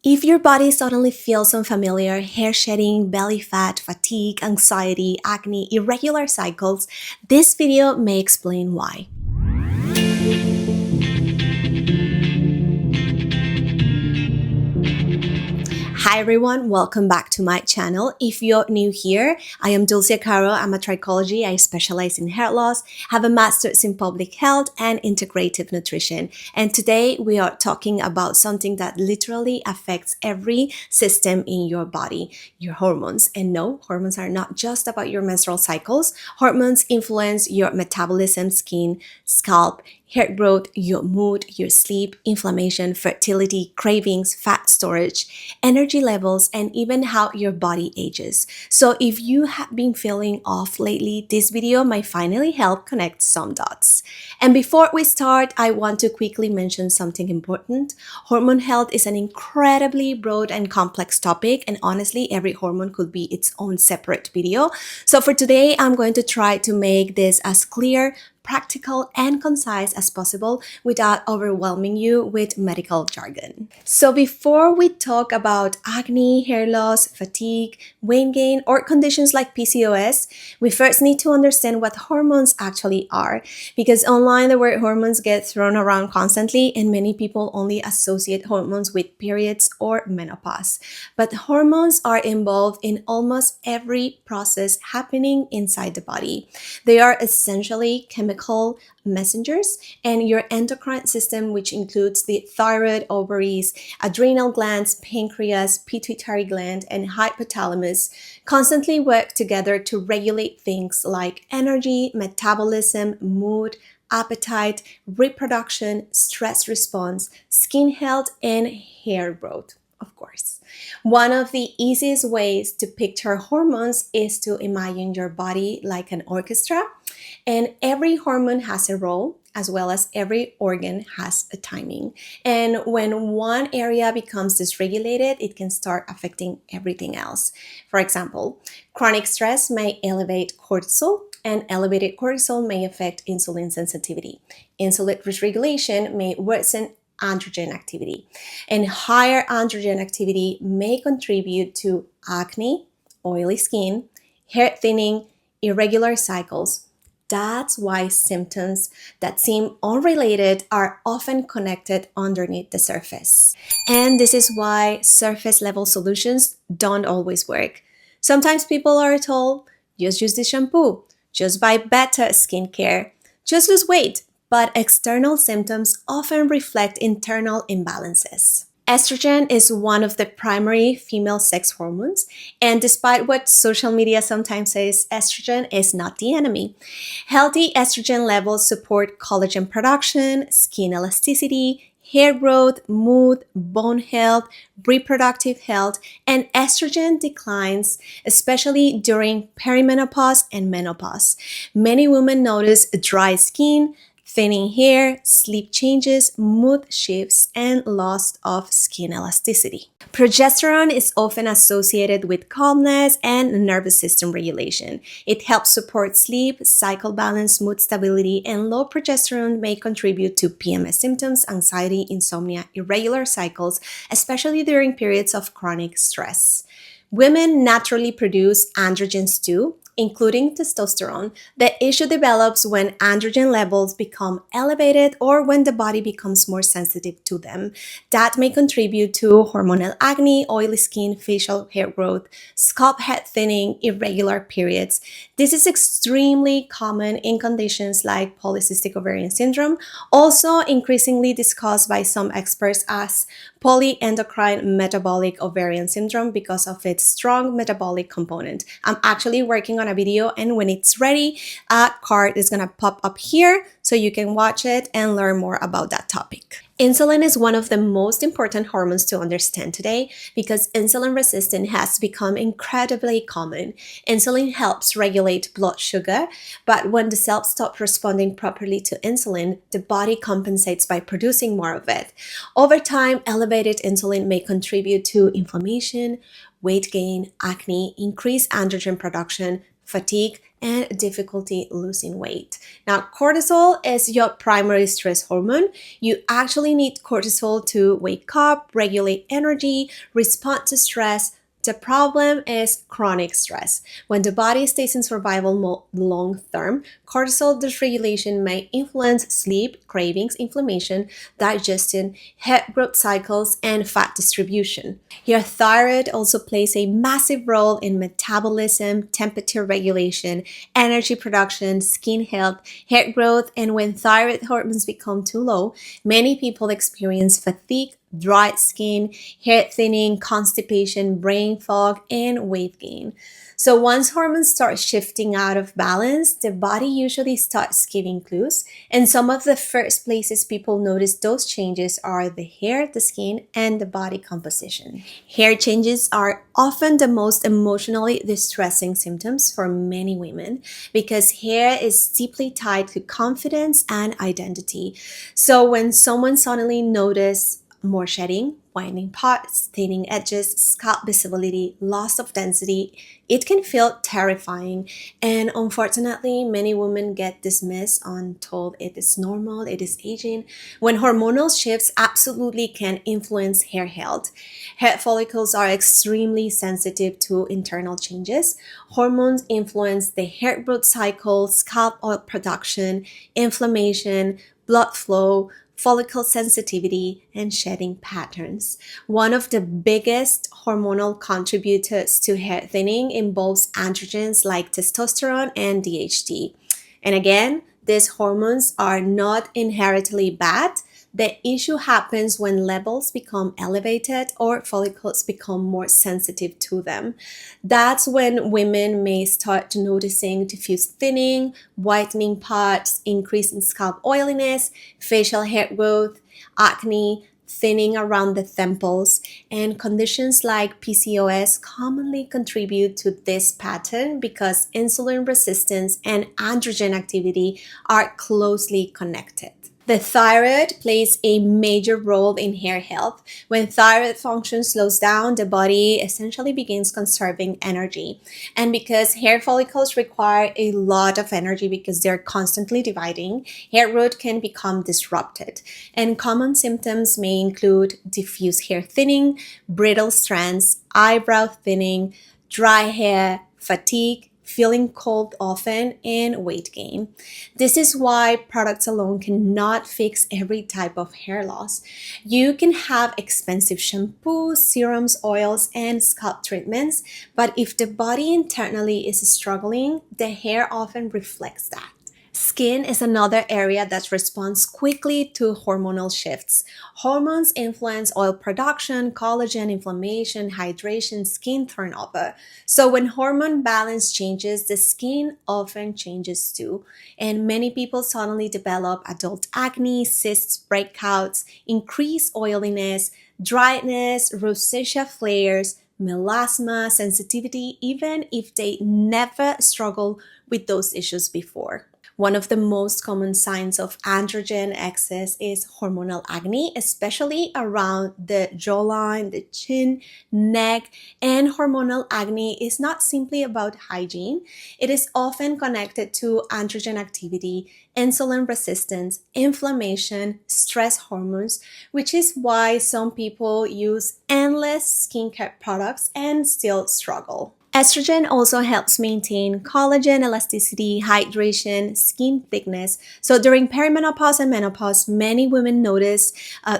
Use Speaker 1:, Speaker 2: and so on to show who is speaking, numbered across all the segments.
Speaker 1: If your body suddenly feels unfamiliar, hair shedding, belly fat, fatigue, anxiety, acne, irregular cycles, this video may explain why. Hi everyone, welcome back to my channel. If you're new here, I am Dulce Caro. I'm a Trichology. I specialize in hair loss, have a master's in public health and integrative nutrition. And today we are talking about something that literally affects every system in your body, your hormones. And no, hormones are not just about your menstrual cycles. Hormones influence your metabolism, skin, scalp, hair growth, your mood, your sleep, inflammation, fertility, cravings, fat storage, energy levels, and even how your body ages. So if you have been feeling off lately, this video might finally help connect some dots. And before we start, I want to quickly mention something important. Hormone health is an incredibly broad and complex topic, and honestly, every hormone could be its own separate video. So for today, I'm going to try to make this as clear, practical, and concise as possible without overwhelming you with medical jargon. So before we talk about acne, hair loss, fatigue, weight gain, or conditions like PCOS, we first need to understand what hormones actually are, because online the word hormones gets thrown around constantly and many people only associate hormones with periods or menopause. But hormones are involved in almost every process happening inside the body. They are essentially chemical messengers, and your endocrine system, which includes the thyroid, ovaries, adrenal glands, pancreas, pituitary gland, and hypothalamus, constantly work together to regulate things like energy, metabolism, mood, appetite, reproduction, stress response, skin health, and hair growth, of course. One of the easiest ways to picture hormones is to imagine your body like an orchestra, and every hormone has a role, as well as every organ has a timing. And when one area becomes dysregulated, it can start affecting everything else. For example, chronic stress may elevate cortisol, and elevated cortisol may affect insulin sensitivity. Insulin dysregulation may worsen androgen activity, and higher androgen activity may contribute to acne, oily skin, hair thinning, irregular cycles. That's why symptoms that seem unrelated are often connected underneath the surface. And this is why surface level solutions don't always work. Sometimes people are told, just use this shampoo, just buy better skincare, just lose weight. But external symptoms often reflect internal imbalances. Estrogen is one of the primary female sex hormones, and despite what social media sometimes says, estrogen is not the enemy. Healthy estrogen levels support collagen production, skin elasticity, hair growth, mood, bone health, reproductive health, and estrogen declines, especially during perimenopause and menopause. Many women notice dry skin, thinning hair, sleep changes, mood shifts, and loss of skin elasticity. Progesterone is often associated with calmness and nervous system regulation. It helps support sleep, cycle balance, mood stability, and low progesterone may contribute to PMS symptoms, anxiety, insomnia, irregular cycles, especially during periods of chronic stress. Women naturally produce androgens too, including testosterone. The issue develops when androgen levels become elevated or when the body becomes more sensitive to them. That may contribute to hormonal acne, oily skin, facial hair growth, scalp head thinning, irregular periods. This is extremely common in conditions like polycystic ovarian syndrome, also increasingly discussed by some experts as polyendocrine metabolic ovarian syndrome because of its strong metabolic component. I'm actually working on a video, and when it's ready, a card is gonna pop up here so you can watch it and learn more about that topic. Insulin is one of the most important hormones to understand today because insulin resistance has become incredibly common. Insulin helps regulate blood sugar, but when the cells stop responding properly to insulin, the body compensates by producing more of it. Over time, elevated insulin may contribute to inflammation, weight gain, acne, increased androgen production, fatigue, and difficulty losing weight. Now, cortisol is your primary stress hormone. You actually need cortisol to wake up, regulate energy, respond to stress. The problem is chronic stress. When the body stays in survival mode long term, cortisol dysregulation may influence sleep, cravings, inflammation, digestion, hair growth cycles, and fat distribution. Your thyroid also plays a massive role in metabolism, temperature regulation, energy production, skin health, hair growth, and when thyroid hormones become too low, many people experience fatigue, dry skin, hair thinning, constipation, brain fog, and weight gain. So once hormones start shifting out of balance, the body usually starts giving clues. And some of the first places people notice those changes are the hair, the skin, and the body composition. Hair changes are often the most emotionally distressing symptoms for many women because hair is deeply tied to confidence and identity. So when someone suddenly notices more shedding, whitening parts, thinning edges, scalp visibility, loss of density, it can feel terrifying. And unfortunately, many women get dismissed and told it is normal, it is aging, when hormonal shifts absolutely can influence hair health. Hair follicles are extremely sensitive to internal changes. Hormones influence the hair growth cycle, scalp oil production, inflammation, blood flow, follicle sensitivity, and shedding patterns. One of the biggest hormonal contributors to hair thinning involves androgens like testosterone and DHT. And again, these hormones are not inherently bad. The issue happens when levels become elevated or follicles become more sensitive to them. That's when women may start noticing diffuse thinning, whitening parts, increase in scalp oiliness, facial hair growth, acne, thinning around the temples, and conditions like PCOS commonly contribute to this pattern because insulin resistance and androgen activity are closely connected. The thyroid plays a major role in hair health. When thyroid function slows down, the body essentially begins conserving energy. And because hair follicles require a lot of energy because they're constantly dividing, hair growth can become disrupted. And common symptoms may include diffuse hair thinning, brittle strands, eyebrow thinning, dry hair, fatigue, feeling cold often, and weight gain. This is why products alone cannot fix every type of hair loss. You can have expensive shampoos, serums, oils, and scalp treatments, but if the body internally is struggling, the hair often reflects that. Skin is another area that responds quickly to hormonal shifts. Hormones influence oil production, collagen, inflammation, hydration, skin turnover. So when hormone balance changes, the skin often changes too. And many people suddenly develop adult acne, cysts, breakouts, increased oiliness, dryness, rosacea flares, melasma, sensitivity, even if they never struggled with those issues before. One of the most common signs of androgen excess is hormonal acne, especially around the jawline, the chin, neck, and hormonal acne is not simply about hygiene. It is often connected to androgen activity, insulin resistance, inflammation, stress hormones, which is why some people use endless skincare products and still struggle. Estrogen also helps maintain collagen, elasticity, hydration, skin thickness. So during perimenopause and menopause, many women notice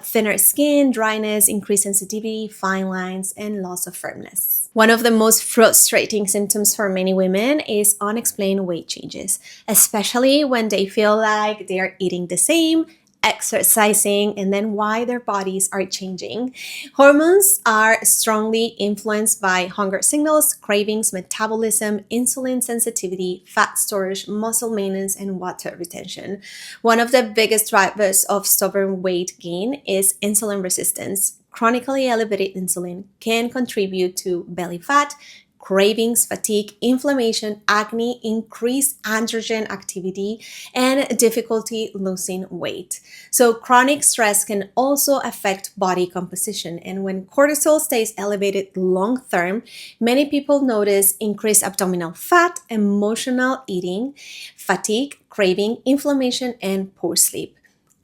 Speaker 1: thinner skin, dryness, increased sensitivity, fine lines, and loss of firmness. One of the most frustrating symptoms for many women is unexplained weight changes, especially when they feel like they're eating the same, exercising, and then why their bodies are changing. Hormones are strongly influenced by hunger signals, cravings, metabolism, insulin sensitivity, fat storage, muscle maintenance, and water retention. One of the biggest drivers of stubborn weight gain is insulin resistance. Chronically elevated insulin can contribute to belly fat, cravings, fatigue, inflammation, acne, increased androgen activity, and difficulty losing weight. So chronic stress can also affect body composition. And when cortisol stays elevated long term, many people notice increased abdominal fat, emotional eating, fatigue, craving, inflammation, and poor sleep.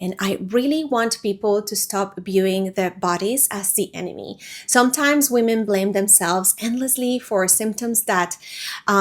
Speaker 1: And I really want people to stop viewing their bodies as the enemy. Sometimes women blame themselves endlessly for symptoms that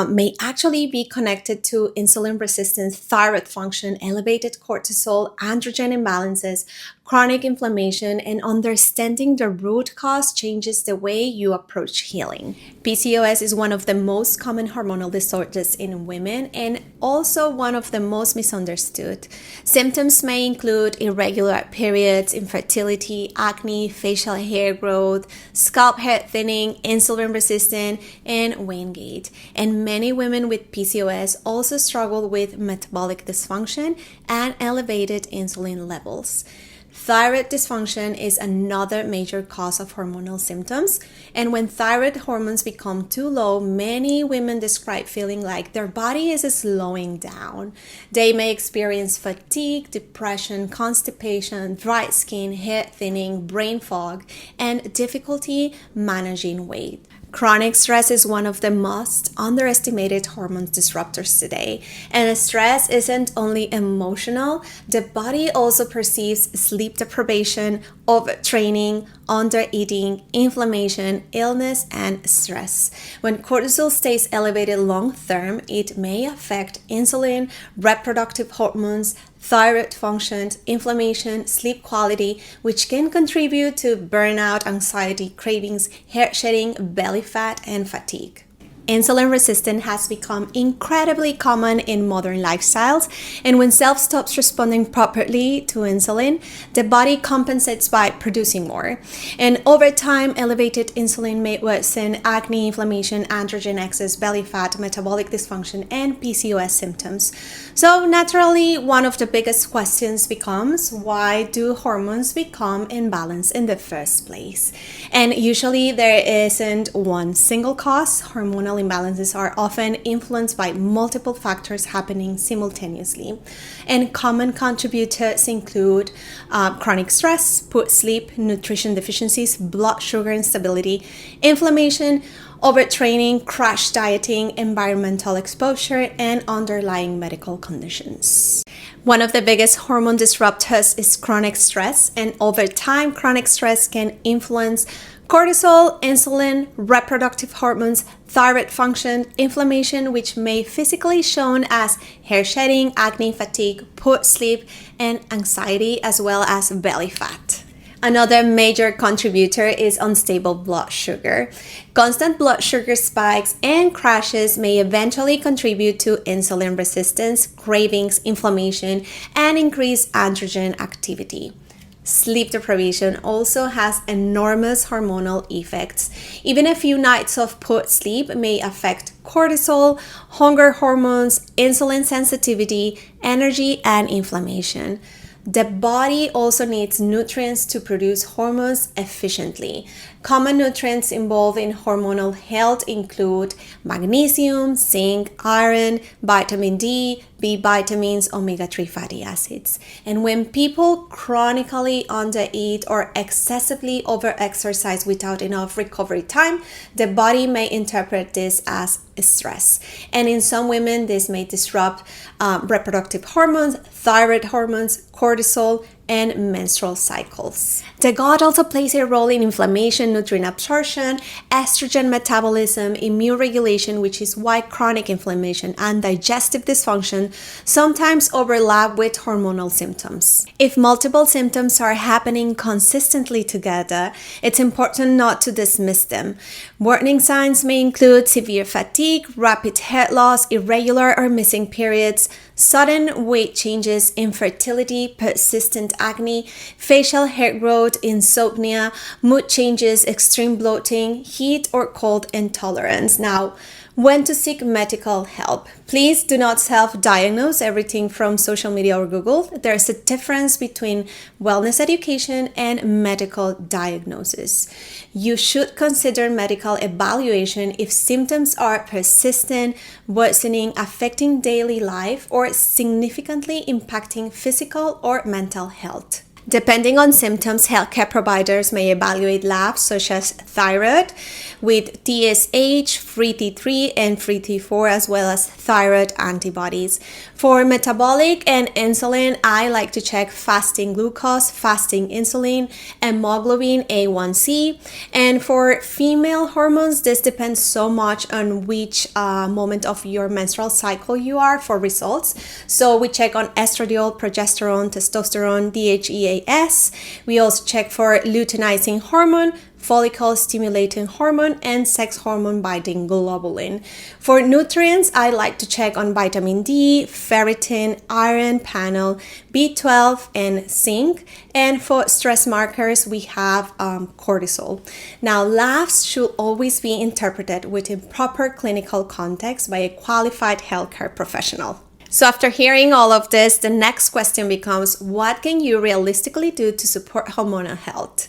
Speaker 1: may actually be connected to insulin resistance, thyroid function, elevated cortisol, androgen imbalances, chronic inflammation, and understanding the root cause changes the way you approach healing. PCOS is one of the most common hormonal disorders in women and also one of the most misunderstood. Symptoms may include irregular periods, infertility, acne, facial hair growth, scalp hair thinning, insulin resistance, and weight gain. And many women with PCOS also struggle with metabolic dysfunction and elevated insulin levels. Thyroid dysfunction is another major cause of hormonal symptoms, and when thyroid hormones become too low, many women describe feeling like their body is slowing down. They may experience fatigue, depression, constipation, dry skin, hair thinning, brain fog, and difficulty managing weight. Chronic stress is one of the most underestimated hormone disruptors today. And stress isn't only emotional, the body also perceives sleep deprivation, overtraining, undereating, inflammation, illness, and stress. When cortisol stays elevated long term, it may affect insulin, reproductive hormones, thyroid function, inflammation, sleep quality, which can contribute to burnout, anxiety, cravings, hair shedding, belly fat, and fatigue. Insulin resistance has become incredibly common in modern lifestyles, and when cells stops responding properly to insulin, the body compensates by producing more. And over time, elevated insulin may worsen acne, inflammation, androgen excess, belly fat, metabolic dysfunction, and PCOS symptoms. So naturally, one of the biggest questions becomes, why do hormones become imbalanced in the first place? And usually there isn't one single cause. Hormonal imbalances are often influenced by multiple factors happening simultaneously. And common contributors include chronic stress, poor sleep, nutrition deficiencies, blood sugar instability, inflammation, overtraining, crash dieting, environmental exposure, and underlying medical conditions. One of the biggest hormone disruptors is chronic stress, and over time, chronic stress can influence cortisol, insulin, reproductive hormones, thyroid function, inflammation, which may physically shown as hair shedding, acne, fatigue, poor sleep, and anxiety, as well as belly fat. Another major contributor is unstable blood sugar. Constant blood sugar spikes and crashes may eventually contribute to insulin resistance, cravings, inflammation, and increased androgen activity. Sleep deprivation also has enormous hormonal effects. Even a few nights of poor sleep may affect cortisol, hunger hormones, insulin sensitivity, energy, and inflammation. The body also needs nutrients to produce hormones efficiently. Common nutrients involved in hormonal health include magnesium, zinc, iron, vitamin D, B vitamins, omega-3 fatty acids. And when people chronically undereat or excessively overexercise without enough recovery time, the body may interpret this as stress. And in some women, this may disrupt reproductive hormones, thyroid hormones, cortisol, and menstrual cycles. The gut also plays a role in inflammation, nutrient absorption, estrogen metabolism, immune regulation, which is why chronic inflammation and digestive dysfunction sometimes overlap with hormonal symptoms. If multiple symptoms are happening consistently together, it's important not to dismiss them. Warning signs may include severe fatigue, rapid hair loss, irregular or missing periods, sudden weight changes, infertility, persistent acne, facial hair growth, insomnia, mood changes, extreme bloating, heat or cold intolerance. Now, When to seek medical help. Please do not self-diagnose everything from social media or Google. There's a difference between wellness education and medical diagnosis. You should consider medical evaluation if symptoms are persistent, worsening, affecting daily life, or significantly impacting physical or mental health. Depending on symptoms, healthcare providers may evaluate labs such as thyroid with TSH, free T3, and free T4, as well as thyroid antibodies. For metabolic and insulin, I like to check fasting glucose, fasting insulin, hemoglobin A1C. And for female hormones, this depends so much on which moment of your menstrual cycle you are for results. So we check on estradiol, progesterone, testosterone, DHEA. We also check for luteinizing hormone, follicle stimulating hormone, and sex hormone binding globulin. For nutrients, I like to check on vitamin D, ferritin, iron panel, B12, and zinc. And for stress markers, we have cortisol. Now, labs should always be interpreted within proper clinical context by a qualified healthcare professional. So after hearing all of this, the next question becomes, what can you realistically do to support hormonal health?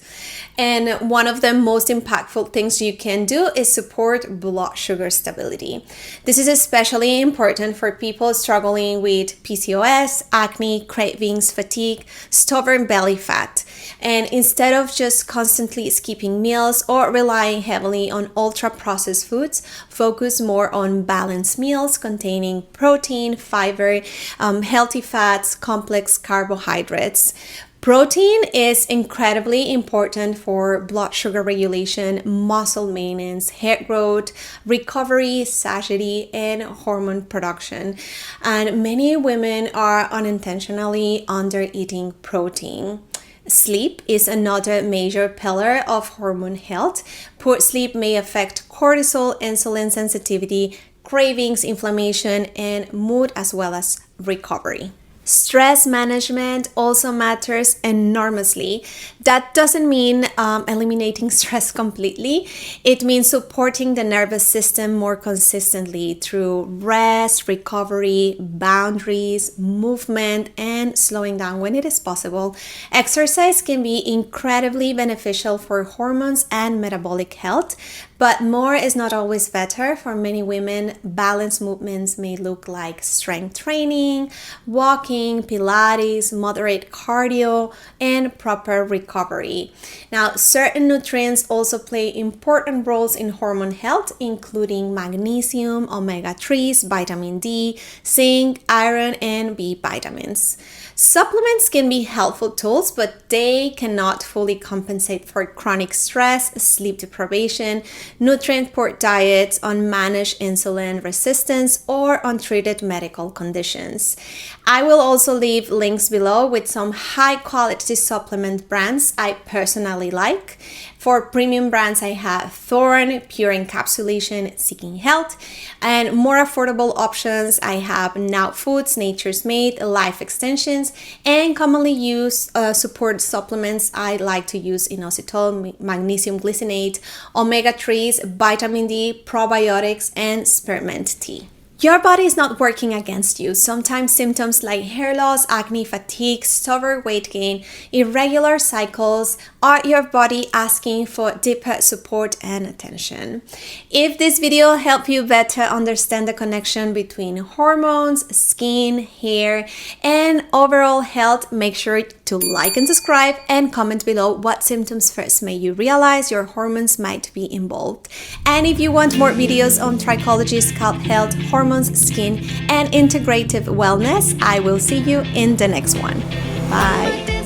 Speaker 1: And one of the most impactful things you can do is support blood sugar stability. This is especially important for people struggling with PCOS, acne, cravings, fatigue, stubborn belly fat. And instead of just constantly skipping meals or relying heavily on ultra-processed foods, focus more on balanced meals containing protein, fiber, healthy fats, complex carbohydrates. Protein is incredibly important for blood sugar regulation, muscle maintenance, hair growth, recovery, satiety, and hormone production. And many women are unintentionally under-eating protein. Sleep is another major pillar of hormone health. Poor sleep may affect cortisol, insulin sensitivity, cravings, inflammation, and mood, as well as recovery. Stress management also matters enormously. That doesn't mean eliminating stress completely. It means supporting the nervous system more consistently through rest, recovery, boundaries, movement, and slowing down when it is possible. Exercise can be incredibly beneficial for hormones and metabolic health, but more is not always better. For many women, balanced movements may look like strength training, walking, Pilates, moderate cardio, and proper recovery. Now, certain nutrients also play important roles in hormone health, including magnesium, omega-3s, vitamin D, zinc, iron, and B vitamins. Supplements can be helpful tools, but they cannot fully compensate for chronic stress, sleep deprivation, nutrient-poor diets, unmanaged insulin resistance, or untreated medical conditions. I will also leave links below with some high-quality supplement brands I personally like. For premium brands, I have Thorne, Pure Encapsulation, Seeking Health, and more affordable options, I have Now Foods, Nature's Made, Life Extensions, and commonly used support supplements I like to use inositol, magnesium glycinate, omega-3s, vitamin D, probiotics, and spearmint tea. Your body is not working against you. Sometimes symptoms like hair loss, acne, fatigue, stubborn weight gain, irregular cycles are your body asking for deeper support and attention. If this video helped you better understand the connection between hormones, skin, hair, and overall health, make sure to like and subscribe and comment below what symptoms first made you realize your hormones might be involved. And if you want more videos on trichology, scalp health, hormones, skin, and integrative wellness, I will see you in the next one. Bye.